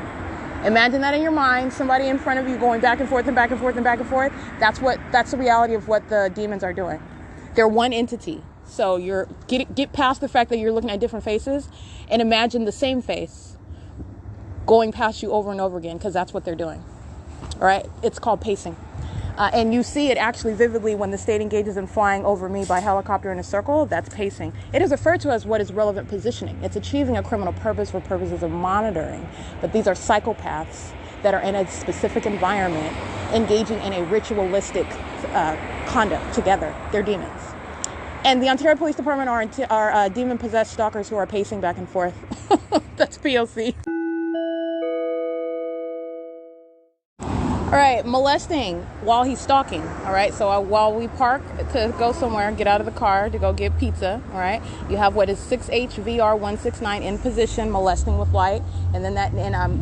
Imagine that in your mind, somebody in front of you going back and forth and back and forth and back and forth. That's the reality of what the demons are doing. They're one entity. So get past the fact that you're looking at different faces and imagine the same face going past you over and over again, because that's what they're doing. All right? It's called pacing. And you see it actually vividly when the state engages in flying over me by helicopter in a circle. That's pacing. It is referred to as what is relevant positioning. It's achieving a criminal purpose for purposes of monitoring. But these are psychopaths that are in a specific environment engaging in a ritualistic conduct together. They're demons. And the Ontario Police Department are demon-possessed stalkers who are pacing back and forth. That's P.O.C. All right, molesting while he's stalking. All right, so while we park to go somewhere, get out of the car to go get pizza. All right, you have what is 6HVR169 in position, molesting with light, and then let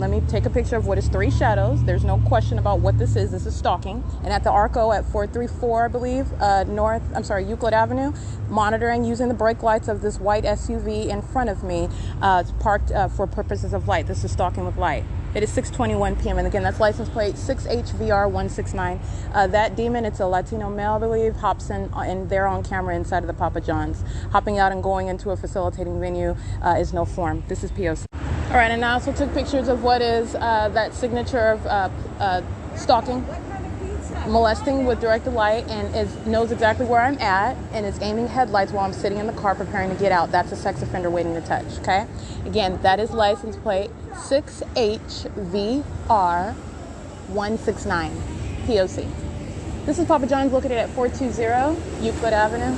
me take a picture of what is 3 shadows. There's no question about what this is. This is stalking. And at the ARCO at 434, I believe, Euclid Avenue, monitoring using the brake lights of this white SUV in front of me, parked for purposes of light. This is stalking with light. It is 6:21 p.m. And again, that's license plate 6HVR169. That demon, it's a Latino male, I believe, hops in and they're on camera inside of the Papa John's. Hopping out and going into a facilitating venue is no form. This is P.O.C. All right, and I also took pictures of what is that signature of stalking, molesting with directed light, and knows exactly where I'm at and is aiming headlights while I'm sitting in the car preparing to get out. That's a sex offender waiting to touch, okay? Again, that is license plate 6HVR169, P.O.C. This is Papa John's located at 420 Euclid Avenue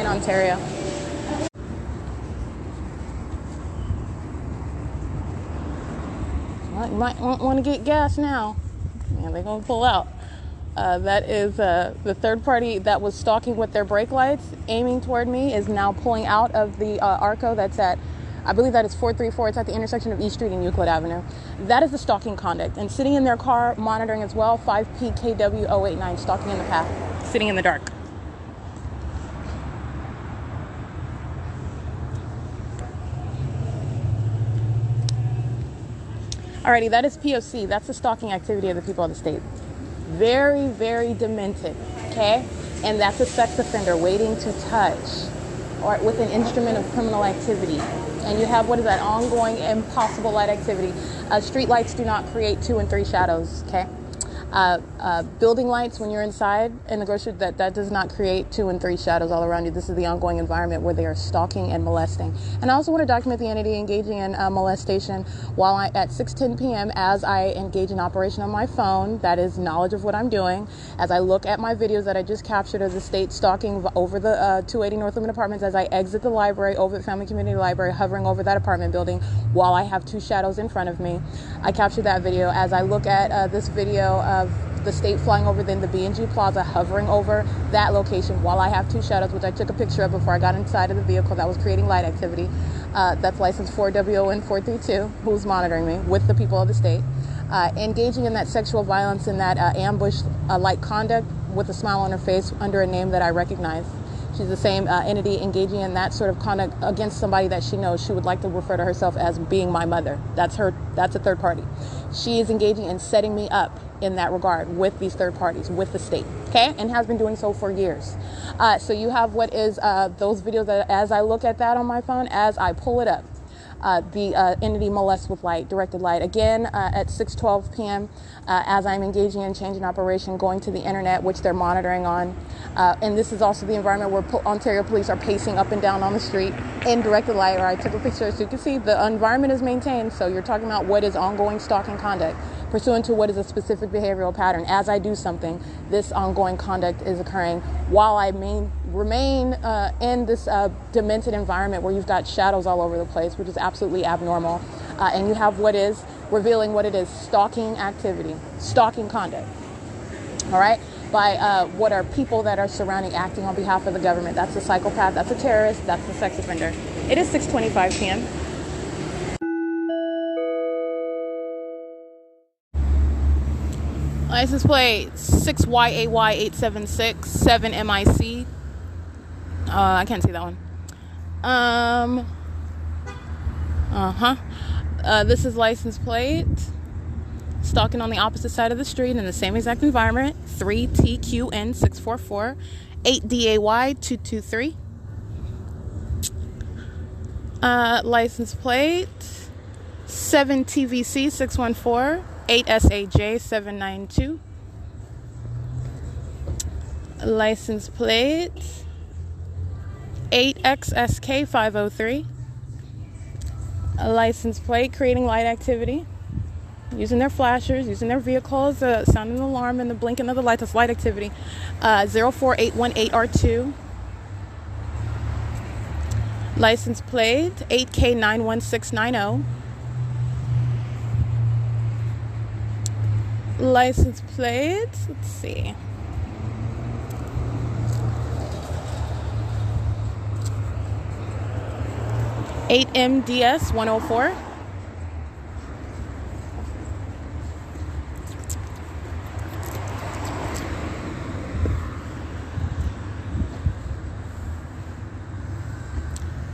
in Ontario. Well, you might want to get gas now. Yeah, they're going to pull out. That is the third party that was stalking with their brake lights, aiming toward me, is now pulling out of the ARCO that's at, I believe that is 434. It's at the intersection of East Street and Euclid Avenue. That is the stalking conduct. And sitting in their car, monitoring as well, 5PKW089, stalking in the path, sitting in the dark. Alrighty, that is P.O.C. That's the stalking activity of the people of the state. Very, very demented, okay? And that's a sex offender waiting to touch, or with an instrument of criminal activity. And you have, what is that, ongoing impossible light activity. Street lights do not create 2 and 3 shadows, okay? Building lights when you're inside in the grocery, that does not create 2 and 3 shadows all around you. This is the ongoing environment where they are stalking and molesting. And I also want to document the entity engaging in molestation while at 6:10 p.m. as I engage in operation on my phone. That is knowledge of what I'm doing. As I look at my videos that I just captured of the state stalking over the 280 North Limit Apartments, as I exit the library, over the Family Community Library, hovering over that apartment building while I have 2 shadows in front of me. I captured that video. As I look at this video of the state flying over then the B&G Plaza, hovering over that location while I have 2 shadows, which I took a picture of before I got inside of the vehicle that was creating light activity. That's license 4WON432, who's monitoring me with the people of the state. Engaging in that sexual violence and that ambush-like conduct with a smile on her face under a name that I recognize. She's the same entity engaging in that sort of conduct against somebody that she knows. She would like to refer to herself as being my mother. That's her. That's a third party. She is engaging in setting me up in that regard with these third parties, with the state, okay? And has been doing so for years. So you have what is those videos that as I look at that on my phone, as I pull it up, the entity molests with light, directed light. Again, at 6:12 p.m., as I'm engaging in change in operation, going to the internet, which they're monitoring on. And this is also the environment where Ontario police are pacing up and down on the street in directed light, or I took a picture so you can see the environment is maintained. So you're talking about what is ongoing stalking conduct pursuant to what is a specific behavioral pattern. As I do something, this ongoing conduct is occurring while I remain in this demented environment where you've got shadows all over the place, which is absolutely abnormal. And you have what is revealing what it is, stalking activity, stalking conduct. All right? By what are people that are surrounding, acting on behalf of the government. That's a psychopath, that's a terrorist, that's a sex offender. It is 6:25 p.m. License plate 6YAY876 7MIC. I can't see that one. This is license plate. Stalking on the opposite side of the street in the same exact environment. 3TQN644 8DAY223. License plate 7TVC614 8SAJ792. License plate 8XSK503. License plate creating light activity, using their flashers, using their vehicles, sounding an alarm and the blinking of the light. That's light activity. 04818R2. License plate 8K91690. License plate, let's see. $8MDS104.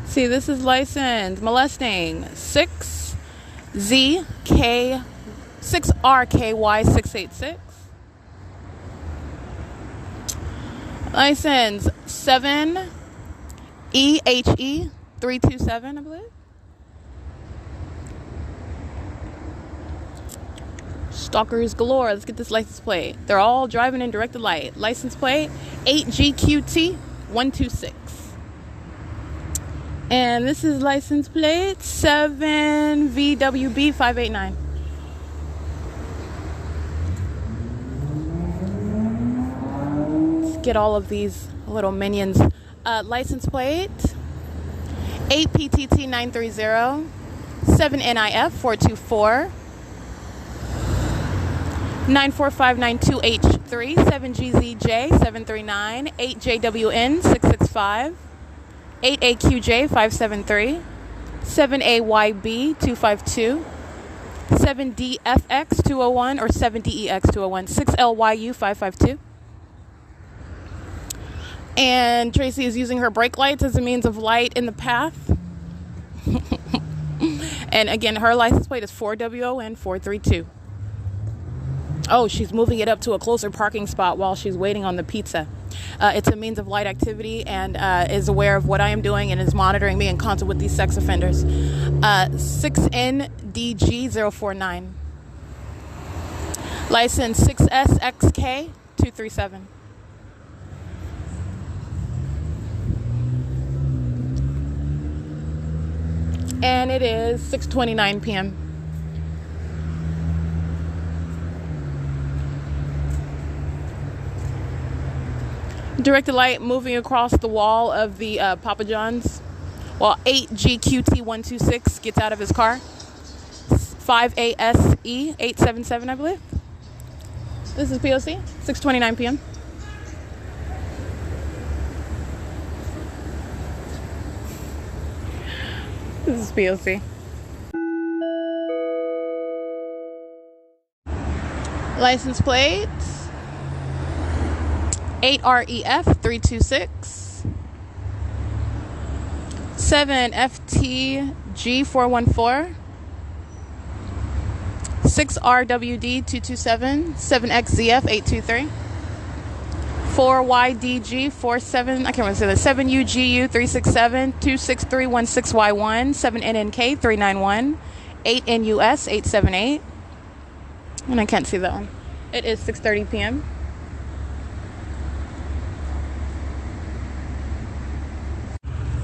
See, this is license molesting 6RKY686. License 7EHE327, I believe. Stalkers galore. Let's get this license plate. They're all driving in directed light. License plate 8GQT126. And this is license plate 7VWB589. Let's get all of these little minions. License plate 8PTT930 7NIF424 94592H3 7GZJ739 8JWN665 8AQJ573 7AYB252 7DFX201 or 7DEX201 6LYU552. And Tracy is using her brake lights as a means of light in the path. And again, her license plate is 4WON432. Oh, she's moving it up to a closer parking spot while she's waiting on the pizza. It's a means of light activity and is aware of what I am doing and is monitoring me in concert with these sex offenders. 6NDG049. License 6SXK237. And it is 6:29 p.m. Directed light moving across the wall of the Papa John's while 8GQT126 gets out of his car. 5ASE877, I believe. This is P.O.C. 6:29 p.m. This is P.O.C. License plates 8REF326 7FTG414 6RWD227 7XZF823 4YDG47, I can't remember say that, 7UGU367 26316Y1 7NNK391 8NUS878, and I can't see that one. It is 6:30 p.m.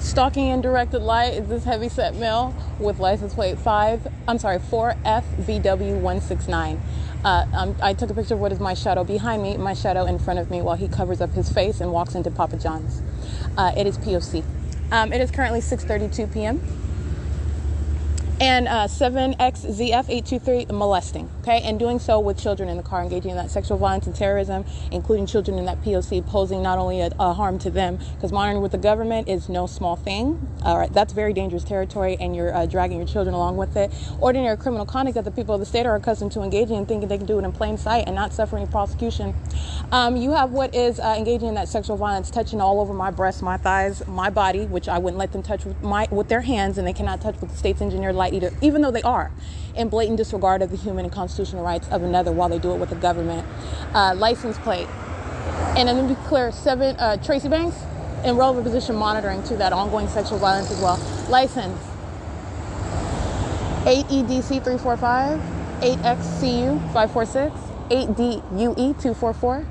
Stalking in directed light is this heavy-set male with license plate 4FVW169. I took a picture of what is my shadow behind me, my shadow in front of me, while he covers up his face and walks into Papa John's. It is P.O.C. It is currently 6:32 p.m. And 7XZF823, molesting, okay? And doing so with children in the car, engaging in that sexual violence and terrorism, including children in that P.O.C, posing not only a harm to them, because monitoring with the government is no small thing. All right, that's very dangerous territory, and you're dragging your children along with it. Ordinary criminal conduct that the people of the state are accustomed to engaging in, thinking they can do it in plain sight and not suffer any prosecution. You have what is engaging in that sexual violence, touching all over my breasts, my thighs, my body, which I wouldn't let them touch with their hands, and they cannot touch with the state's engineered light either, even though they are, in blatant disregard of the human and constitutional rights of another while they do it with the government. License plate. And then to be clear, Tracy Banks in relevant position monitoring to that ongoing sexual violence as well. License 8EDC345, 8XCU546, 8DUE244.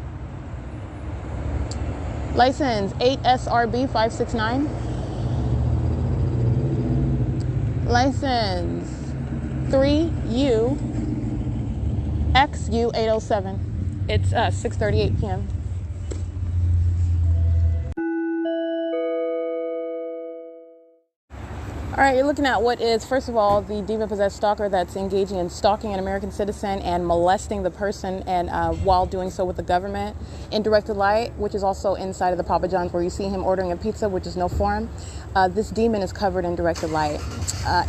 License 8SRB569. License 3UXU807. It's 6:38 p.m. All right, you're looking at what is, first of all, the demon-possessed stalker that's engaging in stalking an American citizen and molesting the person, and while doing so with the government. In directed light, which is also inside of the Papa John's where you see him ordering a pizza, which is no form. This demon is covered in directed light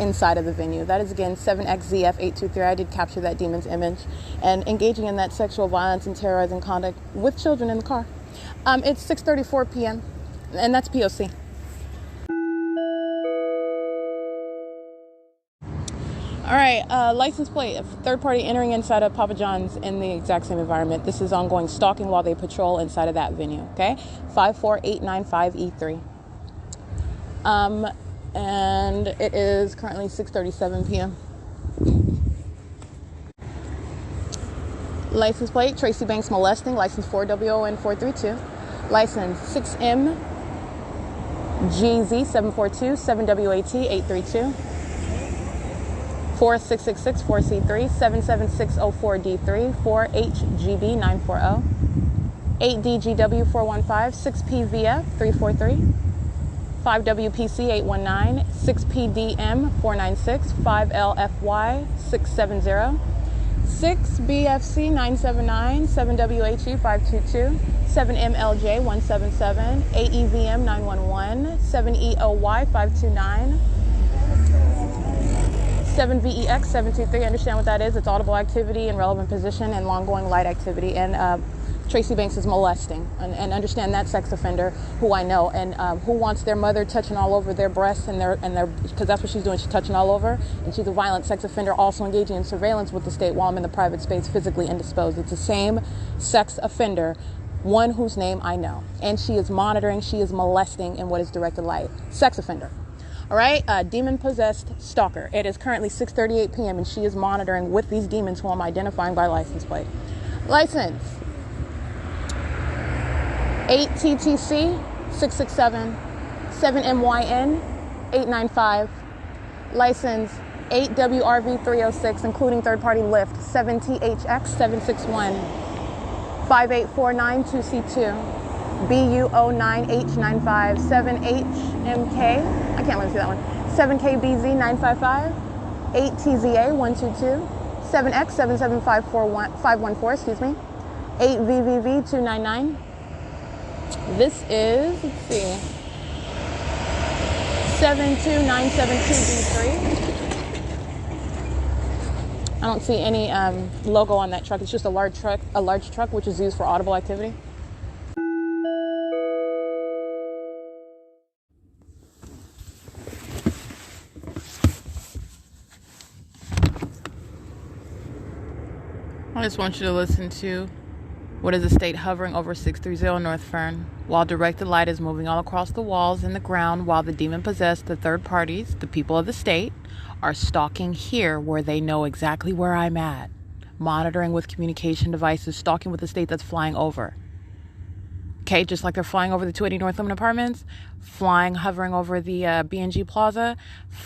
inside of the venue. That is, again, 7XZF823. I did capture that demon's image. And engaging in that sexual violence and terrorizing conduct with children in the car. It's 6:34 p.m. and that's P.O.C. All right, license plate of third party entering inside of Papa John's in the exact same environment. This is ongoing stalking while they patrol inside of that venue, okay? 54895E3. And it is currently 6:37 p.m. License plate, Tracy Banks molesting, license 4WON432. License 6MGZ742, 7WAT832. 46664C3, 77604D3, 4HGB940, 8DGW415, 6PVF343, 5WPC819, 6PDM496, 5LFY670, 6BFC979, 7WHE522, 7MLJ177, 8EVM911, 7EOY529, 7VEX723, understand what that is. It's audible activity in relevant position and long-going light activity. And Tracy Banks is molesting. And understand that sex offender who I know and who wants their mother touching all over their breasts and their because that's what she's doing. She's touching all over. And she's a violent sex offender also engaging in surveillance with the state while I'm in the private space physically indisposed. It's the same sex offender, one whose name I know. And she is monitoring, she is molesting in what is directed light. Sex offender. All right, demon-possessed stalker. It is currently 6:38 p.m. and she is monitoring with these demons who I'm identifying by license plate. License 8TTC 667 7MYN 895. License 8WRV 306, including third-party lift 7THX 761 5849 2C2. BU09H95 7HMK, I can't let me see that one, 7KBZ 955, 8TZA 122, 7X 77514, excuse me, 8VVV 299. This is, let's see, 72972B3. I don't see any logo on that truck. It's just a large truck which is used for audible activity. I just want you to listen to what is the state hovering over 630 North Fern, while directed light is moving all across the walls and the ground, while the demon-possessed, the third parties, the people of the state, are stalking here where they know exactly where I'm at, monitoring with communication devices, stalking with the state that's flying over. Okay, just like they're flying over the 280 North Lemon Apartments, hovering over the B&G Plaza,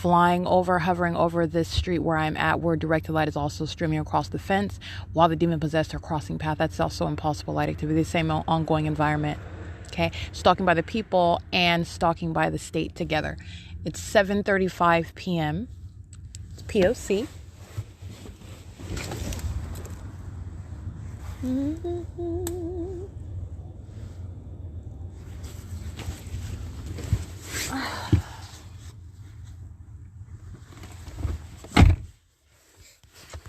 hovering over this street where I'm at, where directed light is also streaming across the fence, while the demon-possessed are crossing path. That's also impossible light activity, the same ongoing environment. Okay, stalking by the people and stalking by the state together. It's 7:35 p.m. It's P.O.C.